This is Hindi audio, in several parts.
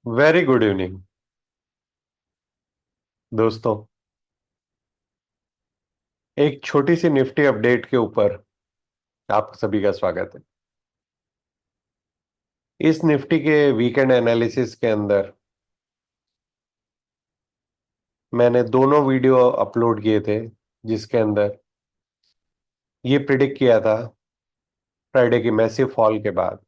वेरी गुड इवनिंग दोस्तों। एक छोटी सी निफ्टी अपडेट के ऊपर आप सभी का स्वागत है। इस निफ्टी के वीकेंड एनालिसिस के अंदर मैंने दोनों वीडियो अपलोड किए थे, जिसके अंदर ये प्रिडिक्ट किया था फ्राइडे की मैसिव फॉल के बाद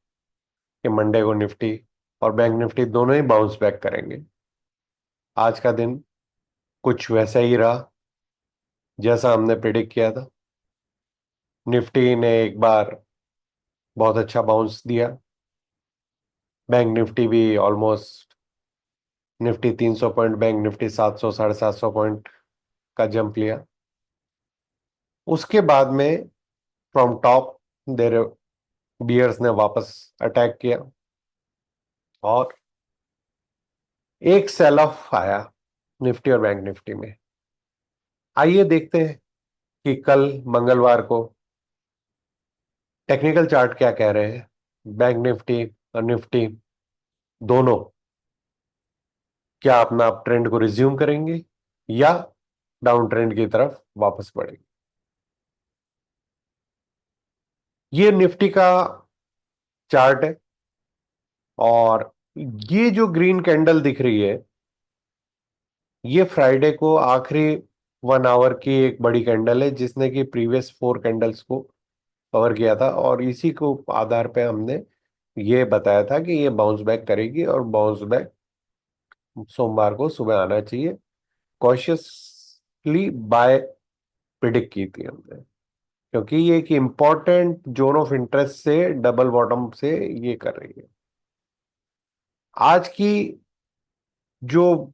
कि मंडे को निफ्टी और बैंक निफ्टी दोनों ही बाउंस बैक करेंगे। आज का दिन कुछ वैसा ही रहा जैसा हमने प्रिडिक्ट किया था। निफ्टी ने एक बार बहुत अच्छा बाउंस दिया। बैंक निफ्टी भी almost, Nifty 300 point, bank Nifty 700 750 point का जंप लिया। उसके बाद में फ्रॉम टॉप देर बियर्स ने वापस अटैक किया और एक सेल ऑफ आया निफ्टी और बैंक निफ्टी में। आइए देखते हैं कि कल मंगलवार को टेक्निकल चार्ट क्या कह रहे हैं। बैंक निफ्टी और निफ्टी दोनों क्या अपना अप ट्रेंड को रिज्यूम करेंगे या डाउन ट्रेंड की तरफ वापस बढ़ेंगे। ये निफ्टी का चार्ट है और ये जो ग्रीन कैंडल दिख रही है, ये फ्राइडे को आखिरी 1 आवर की एक बड़ी कैंडल है जिसने कि प्रीवियस 4 कैंडल्स को कवर किया था, और इसी को आधार पे हमने ये बताया था कि ये बाउंस बैक करेगी और बाउंस बैक सोमवार को सुबह आना चाहिए। कॉशियसली बाय प्रिडिक्ट की थी हमने, क्योंकि ये एक इम्पॉर्टेंट जोन ऑफ इंटरेस्ट से डबल बॉटम से ये कर रही है। आज की जो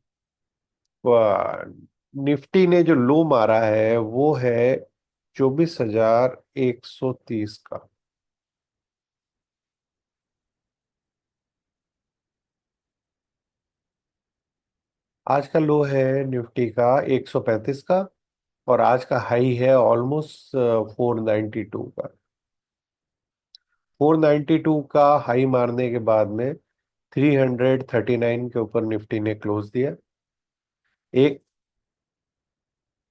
निफ्टी ने जो लो मारा है वो है 24,130 का। आज का लो है निफ्टी का 135 का, और आज का हाई है ऑलमोस्ट 492 का। 492 का हाई मारने के बाद में 339 के ऊपर निफ्टी ने क्लोज दिया। एक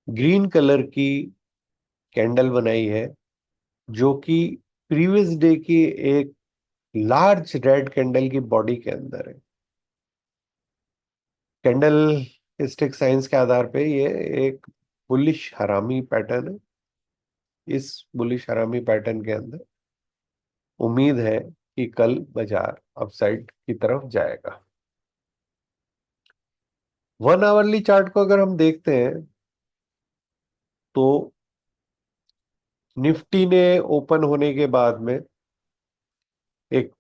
ग्रीन कलर की कैंडल बनाई है जो कि प्रीवियस डे की एक लार्ज रेड कैंडल की बॉडी के अंदर है। कैंडल स्टिक साइंस के आधार पे ये एक बुलिश हरामी पैटर्न है। इस बुलिश हरामी पैटर्न के अंदर उम्मीद है कि कल बाजार अपसाइड की तरफ जाएगा। 1 आवरली चार्ट को अगर हम देखते हैं तो निफ्टी ने ओपन होने के बाद में एक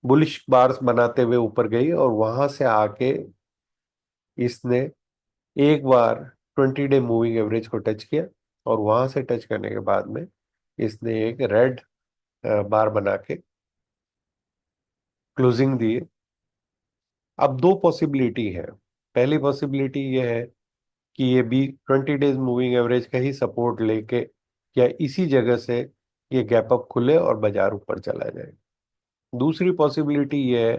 बुलिश बार्स बनाते हुए ऊपर गई और वहां से आके इसने एक बार 20 डे मूविंग एवरेज को टच किया, और वहां से टच करने के बाद में इसने एक रेड बार बना के क्लोजिंग दी है। अब दो पॉसिबिलिटी है। पहली पॉसिबिलिटी ये है कि ये भी 20 डेज मूविंग एवरेज का ही सपोर्ट लेके या इसी जगह से ये गैप अप खुले और बाजार ऊपर चला जाए। दूसरी पॉसिबिलिटी ये है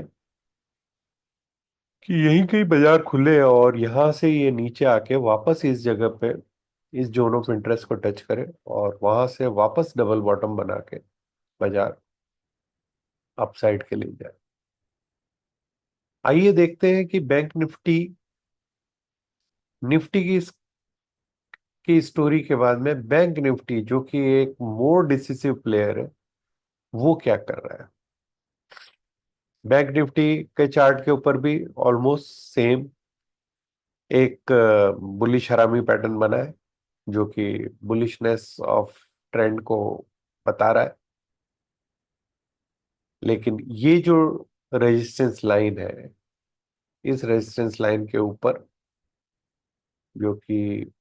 कि यहीं कहीं बाजार खुले और यहां से ये नीचे आके वापस इस जगह पे इस जोन ऑफ इंटरेस्ट को टच करे और वहां से वापस डबल बॉटम बना के बाजार अपसाइड के लिए जाए। आइए देखते हैं कि बैंक निफ्टी निफ्टी की स्टोरी के बाद में बैंक निफ्टी जो कि एक मोर डिसिसिव प्लेयर है, वो क्या कर रहा है। बैंक निफ्टी के चार्ट के ऊपर भी ऑलमोस्ट सेम एक बुलिश हरामी पैटर्न बना है जो कि बुलिशनेस ऑफ ट्रेंड को बता रहा है। लेकिन ये जो रेजिस्टेंस लाइन है, इस रेजिस्टेंस लाइन के ऊपर जो कि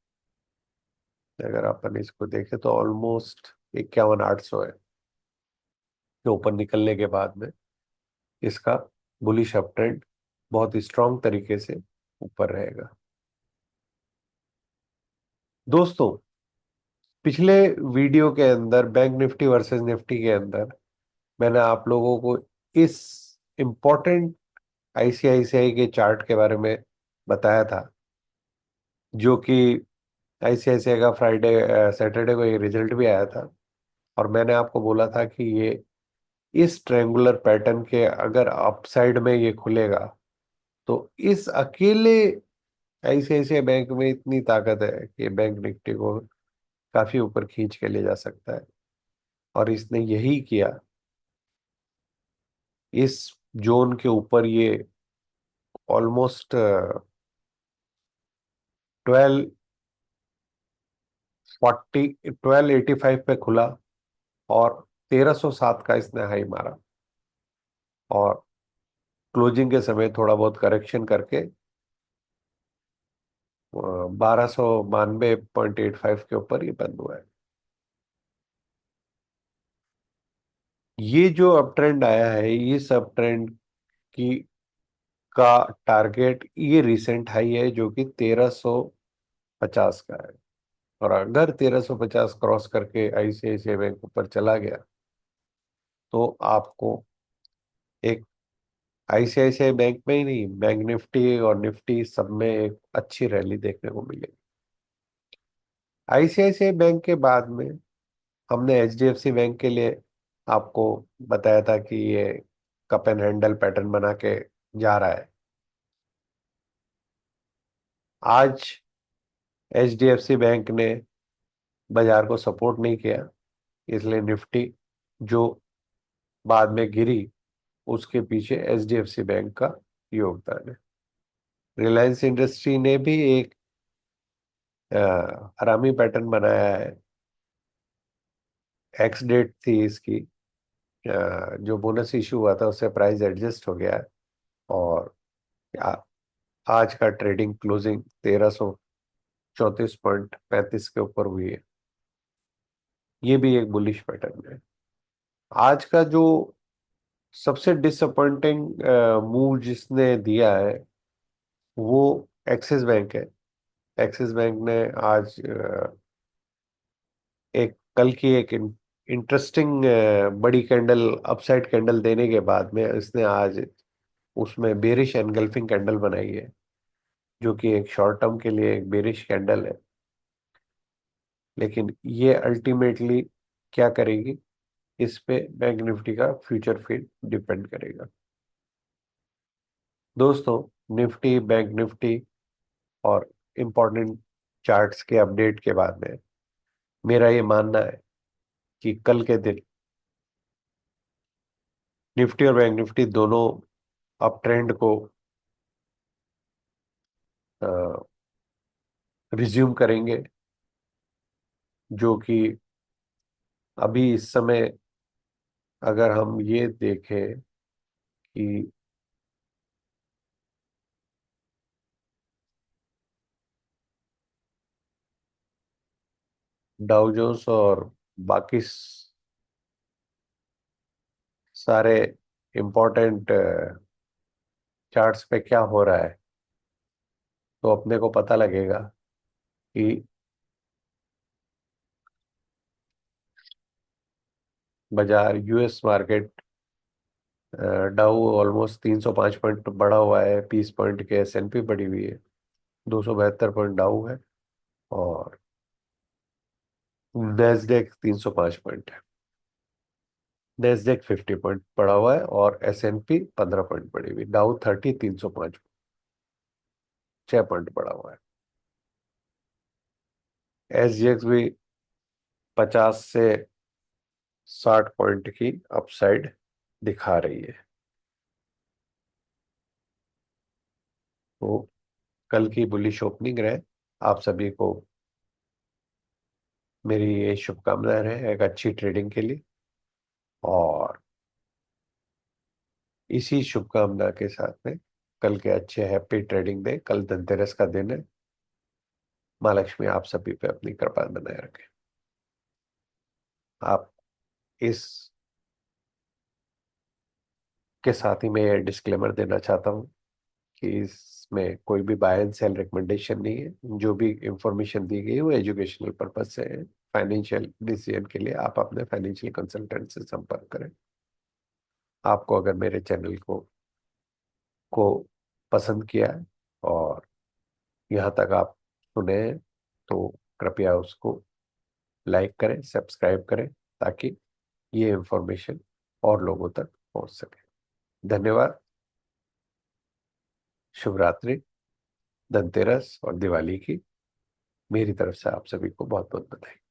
अगर अपन इसको देखें तो ऑलमोस्ट 51,800 है, के ऊपर निकलने के बाद में इसका बुलिश अप ट्रेंड बहुत ही स्ट्रांग तरीके से ऊपर रहेगा। दोस्तों, पिछले वीडियो के अंदर बैंक निफ्टी वर्सेस निफ्टी के अंदर मैंने आप लोगों को इस इम्पोर्टेंट आईसीआईसीआई के चार्ट के बारे में बताया था, जो कि आईसीआईसीआई का फ्राइडे सैटरडे को ये रिजल्ट भी आया था। और मैंने आपको बोला था कि ये इस ट्रायंगुलर पैटर्न के अगर अपसाइड में ये खुलेगा तो इस अकेले आईसीआईसीआई बैंक में इतनी ताकत है कि बैंक निफ्टी को काफी ऊपर खींच के ले जा सकता है। और इसने यही किया। इस जोन के ऊपर ये ऑलमोस्ट 1240 1285 पे खुला और 1307 का इसने हाई मारा, और क्लोजिंग के समय थोड़ा बहुत करेक्शन करके 1292.85 के ऊपर ये बंद हुआ है। ये जो अप ट्रेंड आया है, इस अप ट्रेंड की का टारगेट ये रिसेंट हाई है, जो कि 1350 का है। और अगर 1350 क्रॉस करके आईसीआईसीआई बैंक ऊपर चला गया तो आपको एक आईसीआईसीआई बैंक में ही नहीं, बैंक निफ्टी और निफ्टी सब में एक अच्छी रैली देखने को मिलेगी। आईसीआईसीआई बैंक के बाद में हमने एचडीएफसी बैंक के लिए आपको बताया था कि ये कप एंड हैंडल पैटर्न बना के जा रहा है। आज एचडीएफसी बैंक ने बाजार को सपोर्ट नहीं किया, इसलिए निफ्टी जो बाद में गिरी, उसके पीछे एचडीएफसी बैंक का योगदान है। रिलायंस इंडस्ट्री ने भी एक हरामी पैटर्न बनाया है। एक्स डेट थी इसकी, जो बोनस इशू हुआ था उससे प्राइस एडजस्ट हो गया है। और आ, आज का ट्रेडिंग क्लोजिंग 1334.35 के ऊपर हुई है। ये भी एक बुलिश पैटर्न है। आज का जो सबसे डिसअपॉइंटिंग मूव जिसने दिया है वो एक्सिस बैंक है। एक्सिस बैंक ने आज एक कल की एक इंटरेस्टिंग बड़ी कैंडल, अपसाइड कैंडल देने के बाद में इसने आज उसमें बेरिश एनगल्फिंग कैंडल बनाई है, जो कि एक शॉर्ट टर्म के लिए एक बेरिश कैंडल है। लेकिन ये अल्टीमेटली क्या करेगी, इस पे बैंक निफ्टी का फ्यूचर फीड डिपेंड करेगा। दोस्तों, निफ्टी, बैंक निफ्टी और इम्पोर्टेंट चार्ट्स के अपडेट के बाद में मेरा ये मानना है कि कल के दिन निफ्टी और बैंक निफ्टी दोनों अप ट्रेंड को रिज्यूम करेंगे, जो कि अभी इस समय अगर हम ये देखें कि डाउ जोन्स और बाकी सारे इम्पोर्टेंट चार्ट्स पे क्या हो रहा है, तो अपने को पता लगेगा कि बाजार, यूएस मार्केट, डाउ ऑलमोस्ट 305 पॉइंट बढ़ा हुआ है, 20 पॉइंट के एसएनपी बढ़ी हुई है, 272 पॉइंट डाउ है, और नेस्डेक 305 पॉइंट है। नेस्डेक 50 पॉइंट बढ़ा हुआ है और एसएनपी 15 पॉइंट बढ़ी हुई, डाउ 30 305 6 पॉइंट बढ़ा हुआ है। एसजीएक्स भी 50 से 60 पॉइंट की अपसाइड दिखा रही है। तो कल की बुलिश ओपनिंग रहे। आप सभी को मेरी ये शुभकामनाएं रहे एक अच्छी ट्रेडिंग के लिए। और इसी शुभकामना के साथ में कल के अच्छे हैप्पी ट्रेडिंग डे। कल धनतेरस का दिन है। माँ लक्ष्मी आप सभी पे अपनी कृपा बनाए रखें। आप इस के साथ ही मैं डिस्क्लेमर देना चाहता हूँ कि इसमें कोई भी बाय एंड सेल रिकमेंडेशन नहीं है। जो भी इंफॉर्मेशन दी गई है वो एजुकेशनल पर्पज से है। फाइनेंशियल डिसीजन के लिए आप अपने फाइनेंशियल कंसल्टेंट से संपर्क करें। आपको अगर मेरे चैनल को को पसंद किया है और यहाँ तक आप सुने हैं, तो कृपया उसको लाइक करें, सब्सक्राइब करें, ताकि ये इंफॉर्मेशन और लोगों तक पहुंच सके। धन्यवाद। शुभ रात्रि, धनतेरस और दिवाली की मेरी तरफ से आप सभी को बहुत बहुत बधाई।